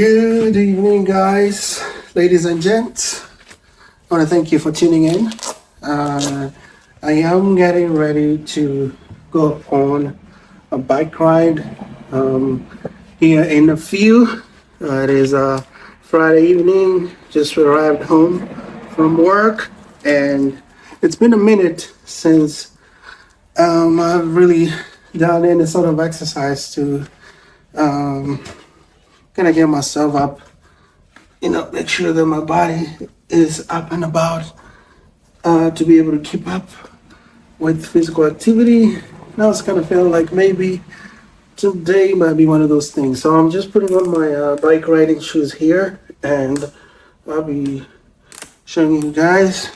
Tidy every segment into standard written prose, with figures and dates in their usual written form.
Good evening, guys, ladies and gents. I want to thank you for tuning in. I am getting ready to go on a bike ride here in a few. It is a Friday evening, just arrived home from work, and it's been a minute since I've really done any sort of exercise to kind of get myself up, make sure that my body is up and about to be able to keep up with physical activity. Now it's kind of feeling like maybe today might be one of those things. So I'm just putting on my bike riding shoes here, and I'll be showing you guys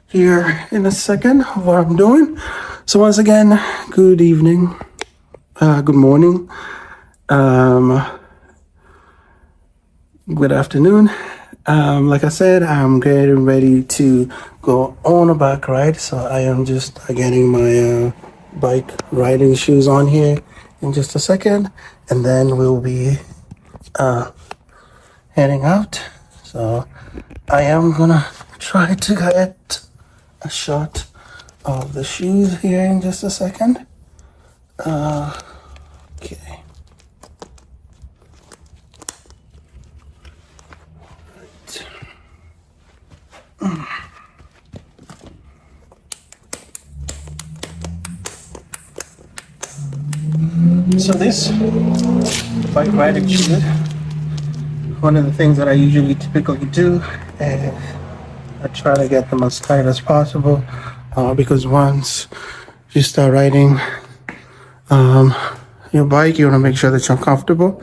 here in a second what I'm doing. So once again, good evening, good morning, good afternoon. Like I said, I'm getting ready to go on a bike ride, so I am just getting my bike riding shoes on here in just a second, and then we'll be heading out. So I am gonna try to get a shot of the shoes here in just a second. Okay. So this bike riding shoe, one of the things that I usually typically do is I try to get them as tight as possible because once you start riding your bike, you want to make sure that you're comfortable.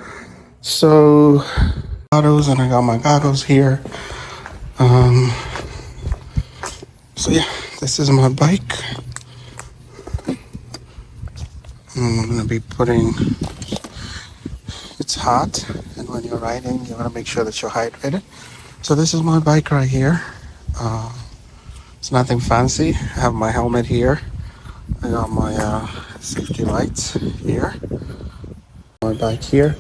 So and I got my goggles here. So yeah, this is my bike. I'm gonna be it's hot, and when you're riding, you wanna make sure that you're hydrated. So this is my bike right here. It's nothing fancy. I have my helmet here. I got my safety lights here. My bike here.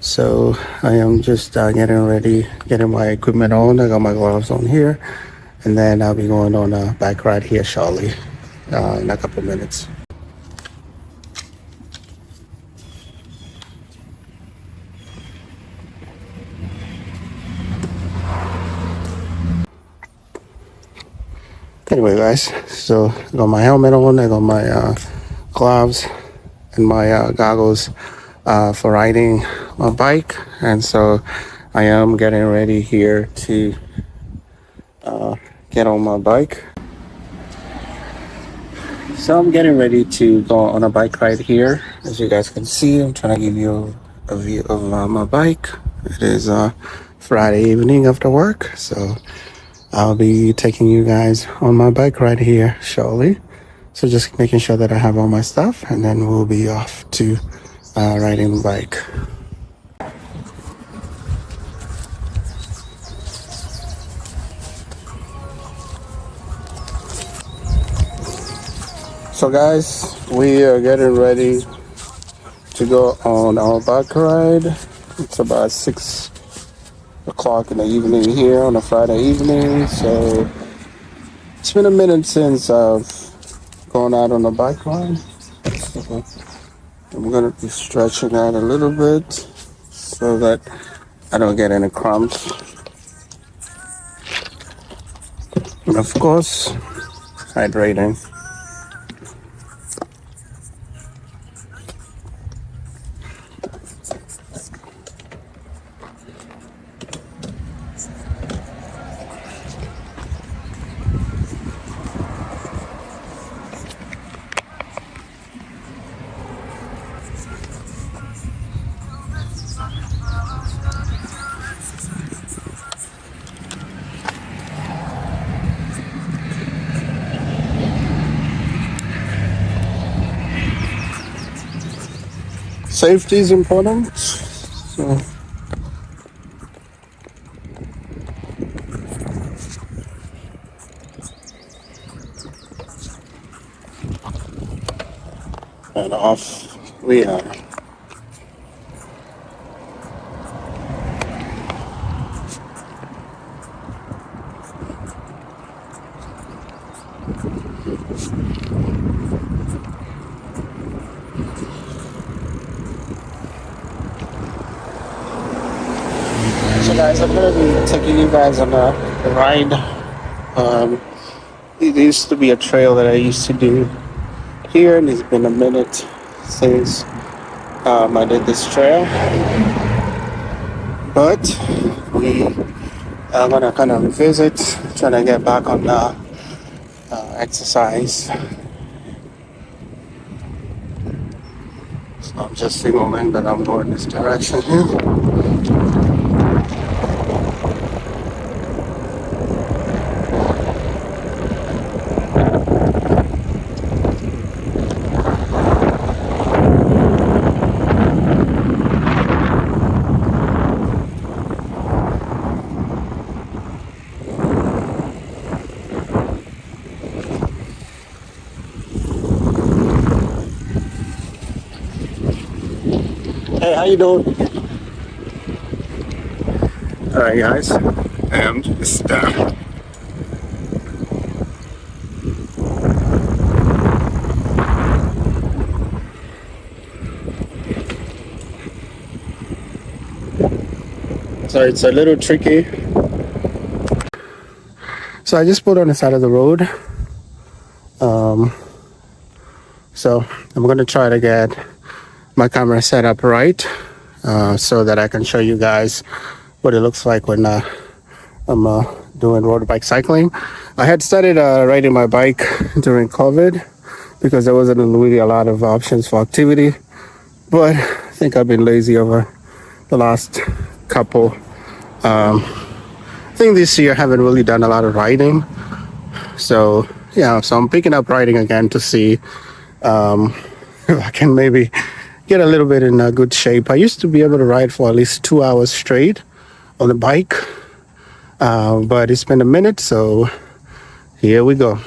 So I am just getting ready, getting my equipment on. I got my gloves on here, and then I'll be going on a bike ride here shortly in a couple minutes. Anyway, guys, so I got my helmet on, I got my gloves and my goggles for riding my bike, and so I am getting ready here to get on my bike. So I'm getting ready to go on a bike ride here. As you guys can see, I'm trying to give you a view of my bike. It is Friday evening after work, so I'll be taking you guys on my bike ride here shortly. So just making sure that I have all my stuff, and then we'll be off to riding the bike. So guys, we are getting ready to go on our bike ride. It's about 6 o'clock in the evening here on a Friday evening, so it's been a minute since I've gone out on a bike ride. So I'm gonna be stretching out a little bit so that I don't get any cramps, and of course hydrating. Safety is important, so and off we are. So guys, I'm gonna be taking you guys on a ride. It used to be a trail that I used to do here, and it's been a minute since I did this trail. But we are gonna kind of revisit, trying to get back on the exercise. So I'm just signaling that I'm going this direction here. Hey, how you doing? All right, guys, and it's done. So it's a little tricky. So I just put on the side of the road. So I'm gonna try to get my camera set up right, so that I can show you guys what it looks like when I'm doing road bike cycling. I had started riding my bike during COVID because there wasn't really a lot of options for activity, but I think I've been lazy over the last couple. I think this year I haven't really done a lot of riding, so yeah, so I'm picking up riding again to see if I can maybe get a little bit in a good shape. I used to be able to ride for at least 2 hours straight on the bike, but it's been a minute, so here we go.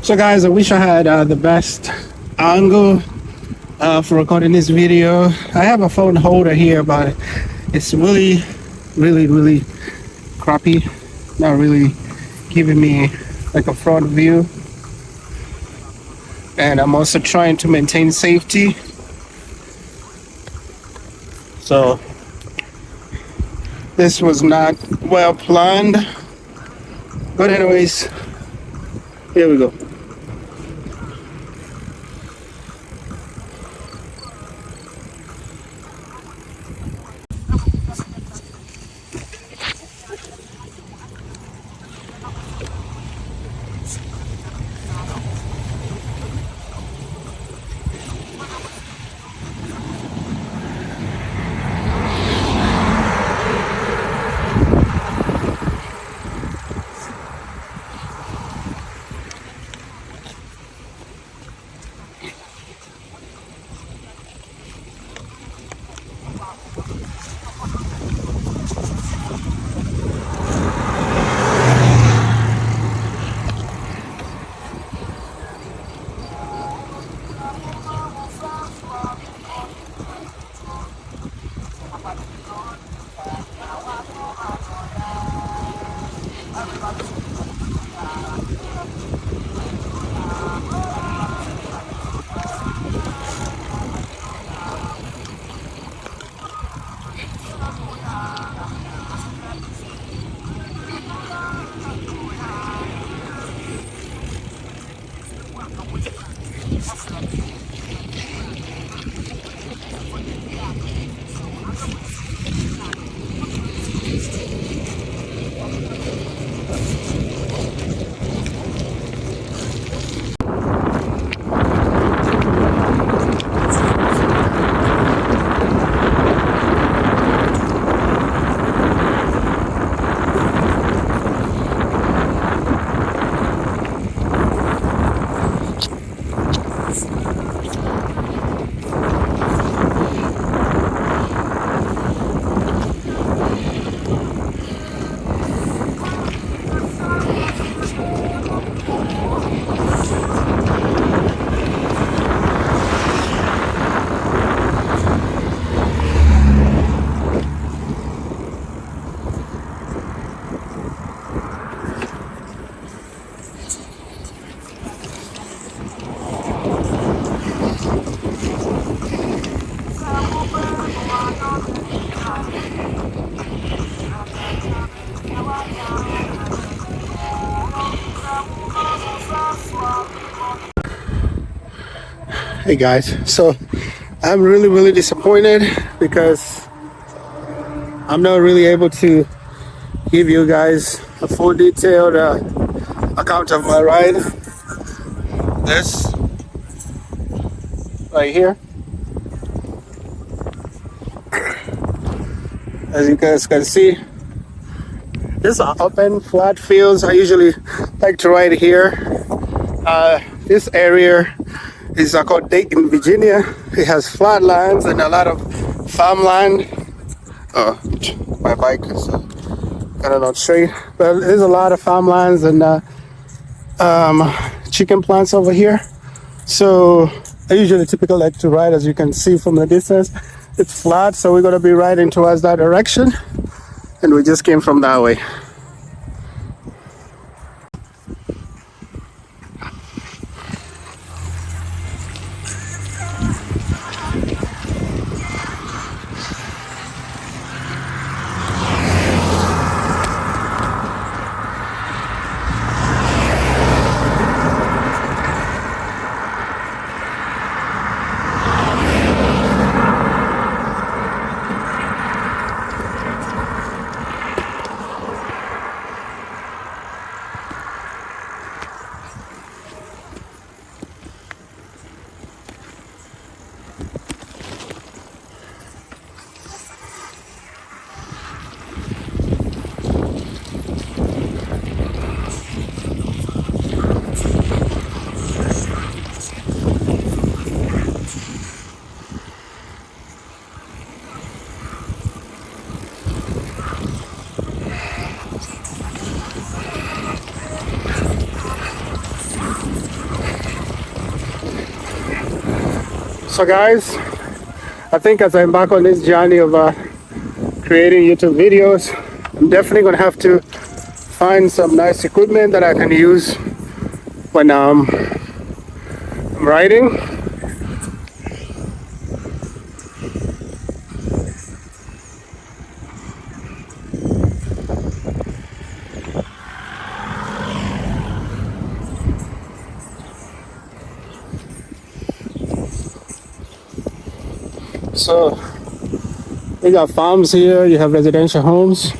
So guys, I wish I had the best angle for recording this video. I have a phone holder here, but it's really crappy. Not really giving me like a front view. And I'm also trying to maintain safety. So this was not well planned. But anyways, here we go. Hey guys, so I'm really disappointed because I'm not really able to give you guys a full detailed account of my ride. This right here, as you guys can see, these are open flat fields. I usually like to ride here. This area is called Dayton, Virginia. It has flat lands and a lot of farmland. Oh, my bike is kind of not straight, but there's a lot of farmlands and chicken plants over here. So I usually typically like to ride, as you can see from the distance. It's flat, so we're gonna be riding towards that direction, and we just came from that way. So guys, I think as I embark on this journey of creating YouTube videos, I'm definitely gonna have to find some nice equipment that I can use when I'm riding. So we got farms here, you have residential homes.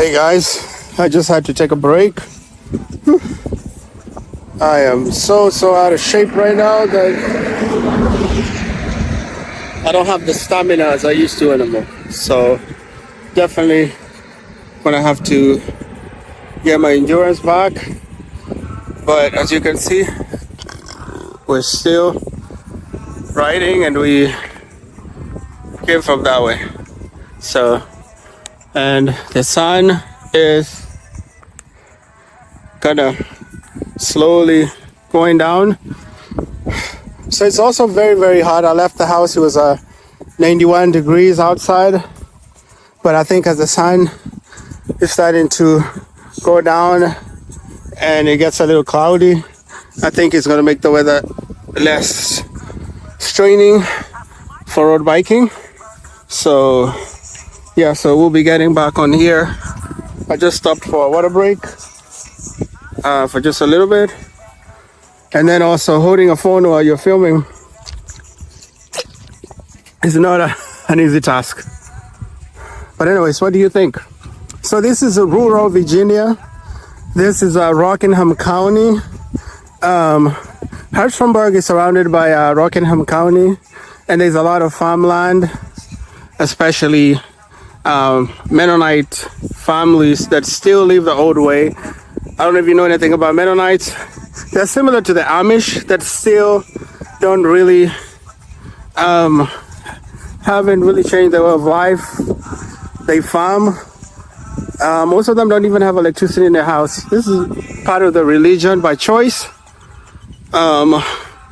Hey guys, I just had to take a break. I am so out of shape right now that I don't have the stamina as I used to anymore. So definitely gonna have to get my endurance back. But as you can see, we're still riding and we came from that way. So, and the sun is kind of slowly going down. So it's also very hot. I left the house, it was 91 degrees outside. But I think as the sun is starting to go down and it gets a little cloudy, I think it's going to make the weather less straining for road biking. So yeah, so we'll be getting back on here. I just stopped for a water break for just a little bit. And then also holding a phone while you're filming is not an easy task. But anyways, what do you think? So this is a rural Virginia. This is Rockingham County. Harrisonburg is surrounded by Rockingham County, and there's a lot of farmland, especially Mennonite families that still live the old way. I don't know if you know anything about Mennonites. They're similar to the Amish that still don't really, haven't really changed their way of life. They farm. Most of them don't even have electricity in their house. This is part of the religion by choice. But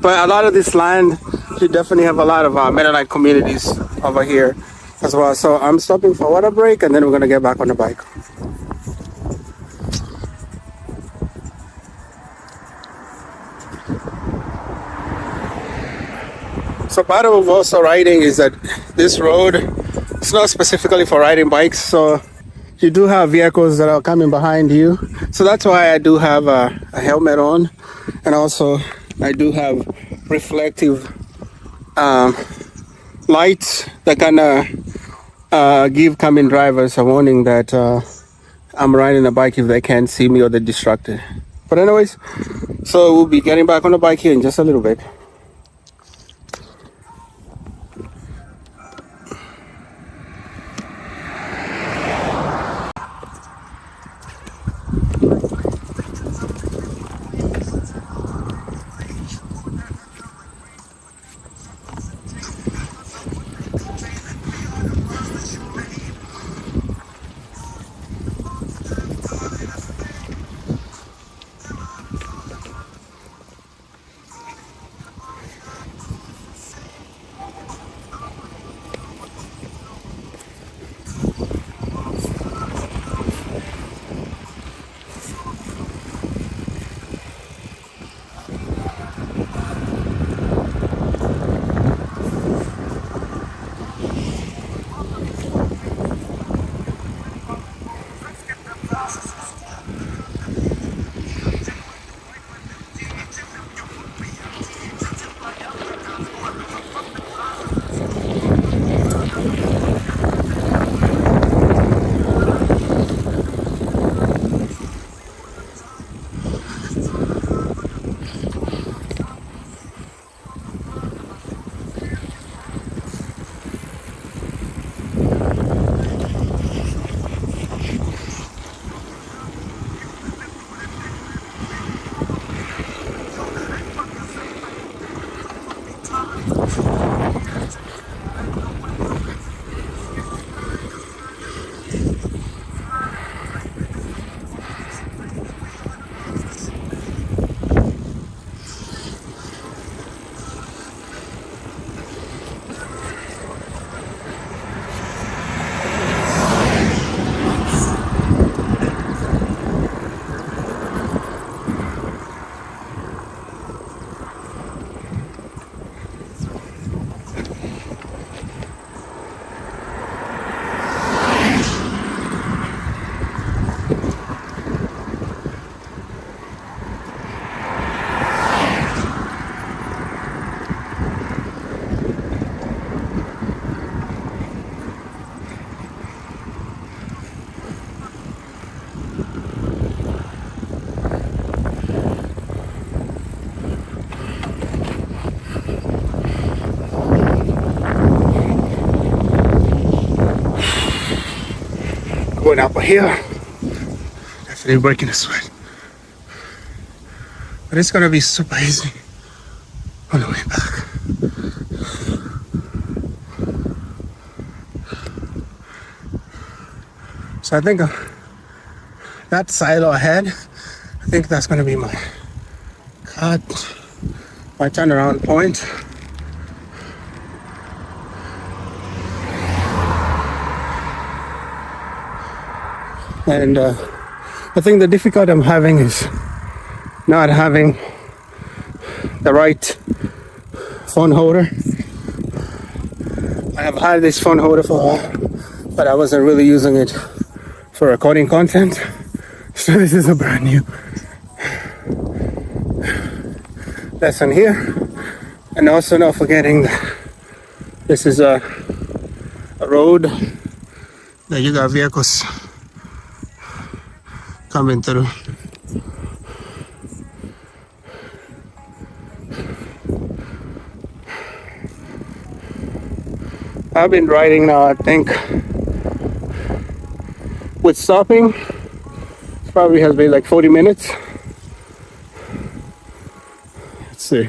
a lot of this land, you definitely have a lot of Mennonite communities over here as well. So I'm stopping for a water break and then we're gonna get back on the bike. So part of also riding is that this road, it's not specifically for riding bikes. So you do have vehicles that are coming behind you. So that's why I do have a helmet on. And also I do have reflective lights that kind of give coming drivers a warning that I'm riding a bike if they can't see me or they're distracted. But anyways, so we'll be getting back on the bike here in just a little bit. going up here. Definitely breaking a sweat. But it's gonna be super easy on the way back. So I think that silo ahead, I think that's gonna be my cut, my turnaround point. And I think the difficulty I'm having is not having the right phone holder. I have had this phone holder for a while, but I wasn't really using it for recording content. So this is a brand new lesson here. And also not forgetting that this is a road that you got vehicles coming through. I've been riding now, I think, with stopping, probably has been like 40 minutes. Let's see.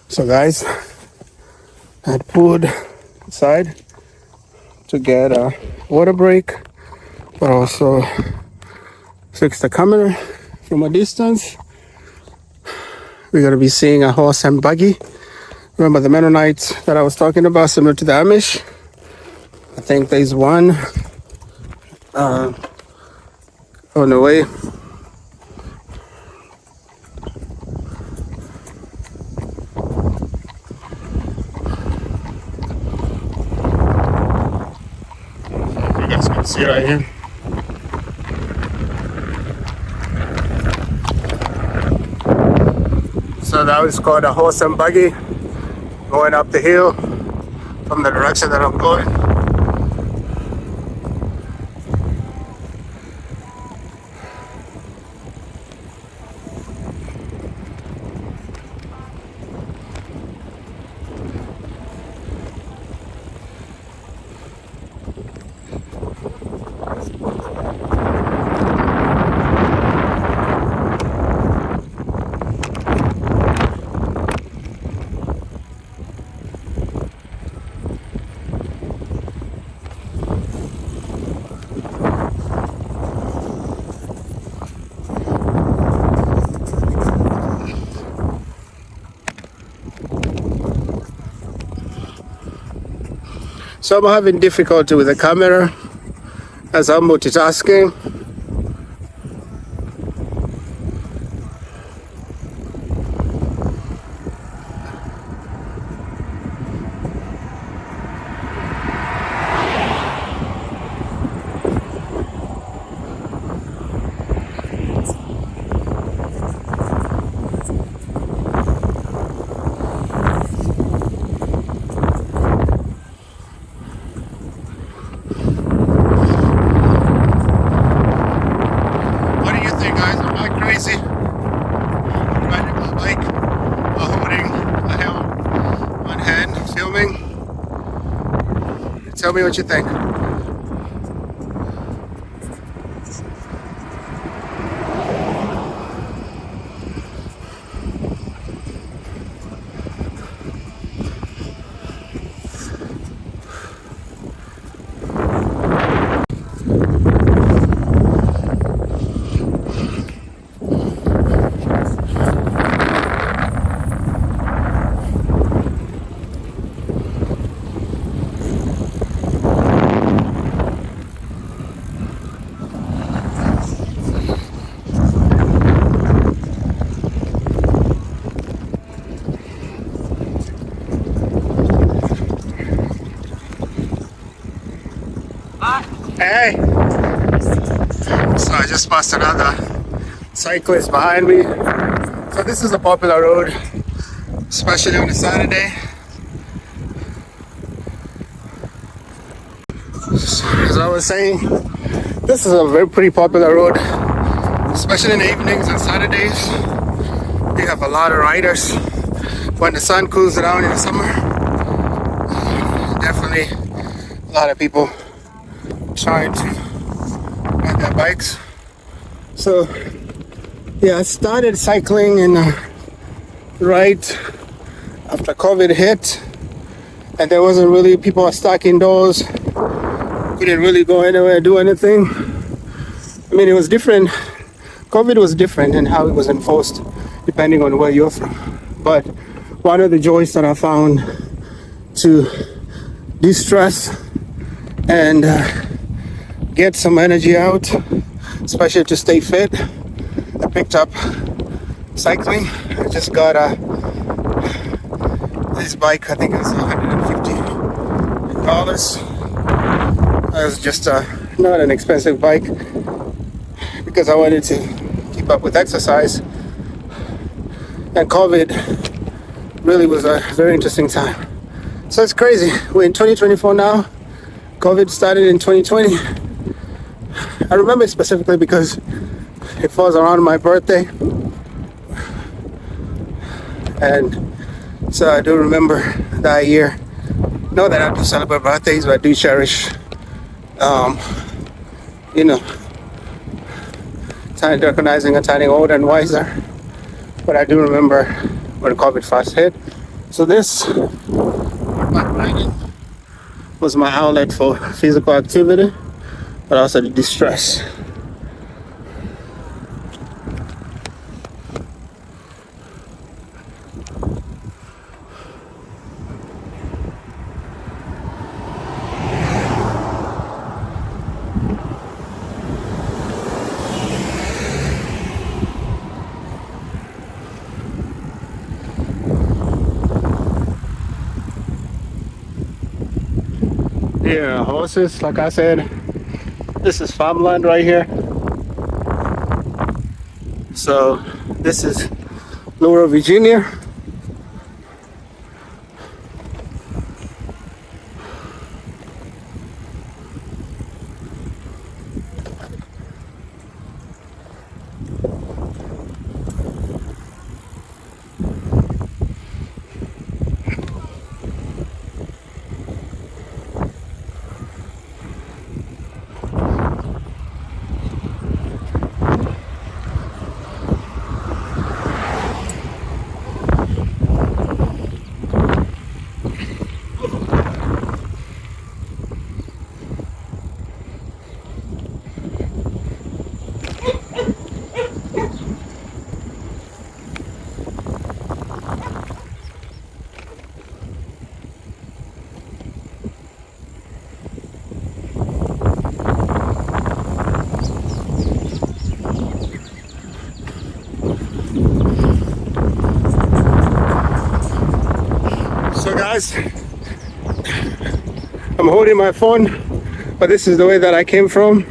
So guys, I had pulled aside to get a water break, but also fix the camera from a distance. We're gonna be seeing a horse and buggy. Remember the Mennonites that I was talking about, similar to the Amish? I think there's one on the way. See right here. So that was called a horse and buggy, going up the hill from the direction that I'm going. So I'm having difficulty with the camera as I'm multitasking. Tell me what you think. just passed another cyclist behind me. So this is a popular road, especially on a Saturday. As I was saying, this is a very pretty popular road, especially in the evenings and Saturdays. We have a lot of riders. When the sun cools down in the summer, definitely a lot of people trying to ride their bikes. So yeah, I started cycling in right after COVID hit, and there wasn't really, people are stuck indoors, couldn't really go anywhere, do anything. I mean, it was different. COVID was different in how it was enforced depending on where you're from. But one of the joys that I found to de-stress and get some energy out, especially to stay fit, I picked up cycling. I just got this bike, I think it was $150. It was just not an expensive bike because I wanted to keep up with exercise. And COVID really was a very interesting time. So it's crazy. We're in 2024 now. COVID started in 2020. I remember it specifically because it falls around my birthday. And so I do remember that year. Not that I do celebrate birthdays, but I do cherish, recognizing and turning older and wiser. But I do remember when COVID first hit. So this bike riding was my outlet for physical activity, but also the distress. Yeah, horses, like I said, this is farmland right here. So this is Virginia. So guys, I'm holding my phone, but this is the way that I came from.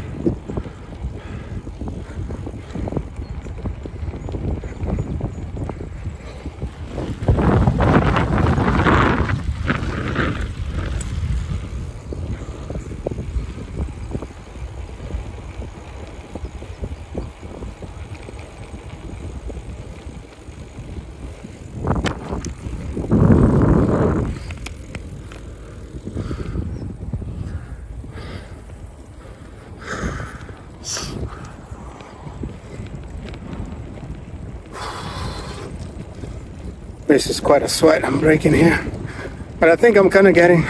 This is quite a sweat I'm breaking here, but I think I'm kind of getting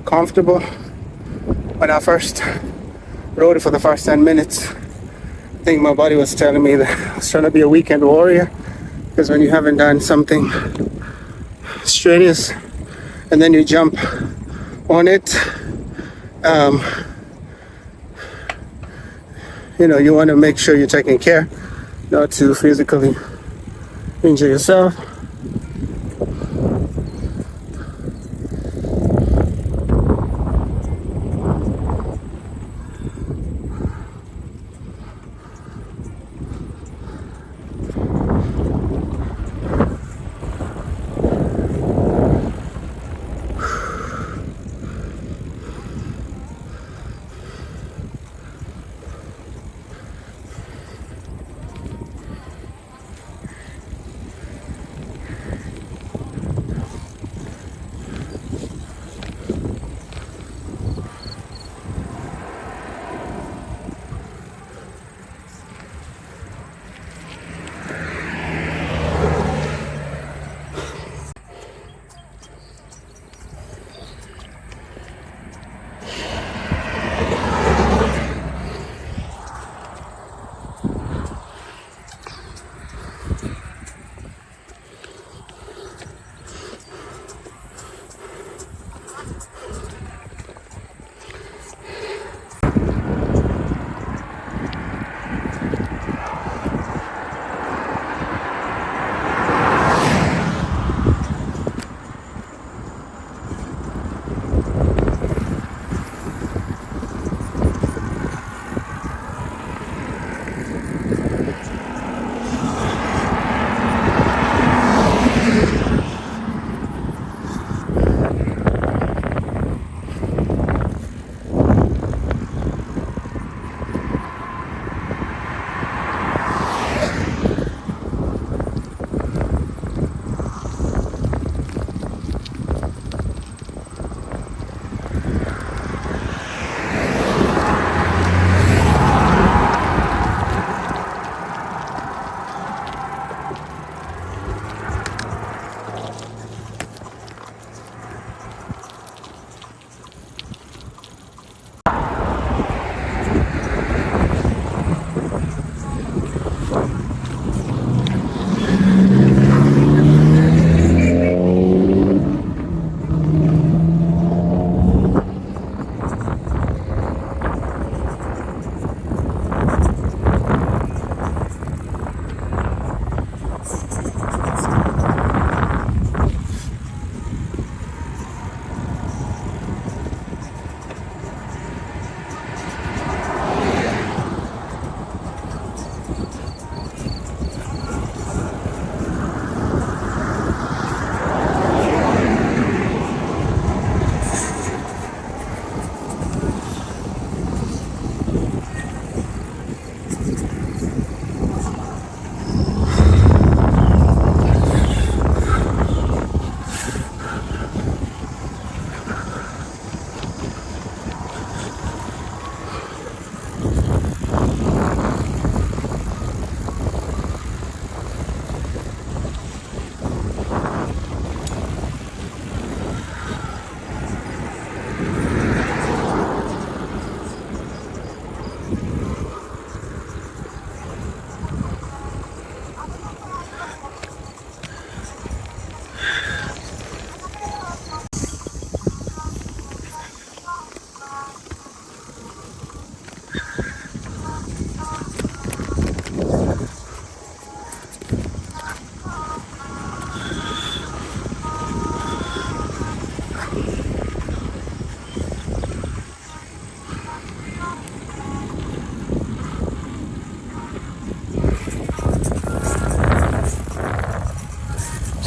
comfortable. When I first rode it for the first 10 minutes, I think my body was telling me that I was trying to be a weekend warrior, because when you haven't done something strenuous and then you jump on it, you want to make sure you're taking care not to physically injure yourself.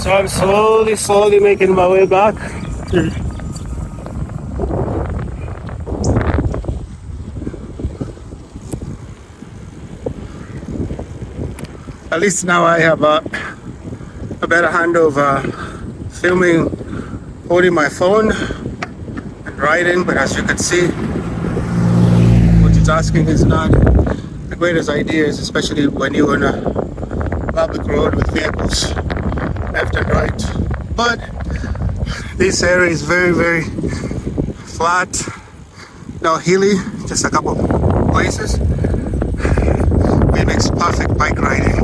So I'm slowly making my way back. At least now I have a better hand of filming, holding my phone and writing, but as you can see, multitasking is not the greatest ideas, especially when you're on a public road with vehicles left and right. But this area is very flat, now hilly, just a couple places. It makes perfect bike riding.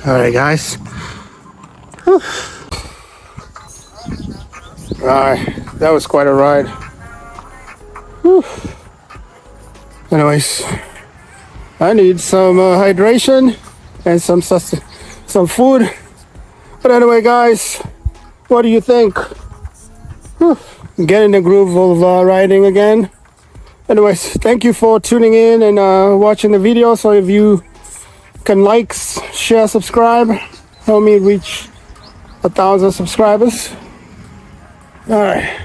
Alright guys. Alright, that was quite a ride. Whew. Anyways, I need some hydration and some food. But anyway guys, what do you think? Whew. Get in the groove of riding again. Anyways, thank you for tuning in and watching the video. So if you can like, share, subscribe, help me reach 1,000 subscribers. All right.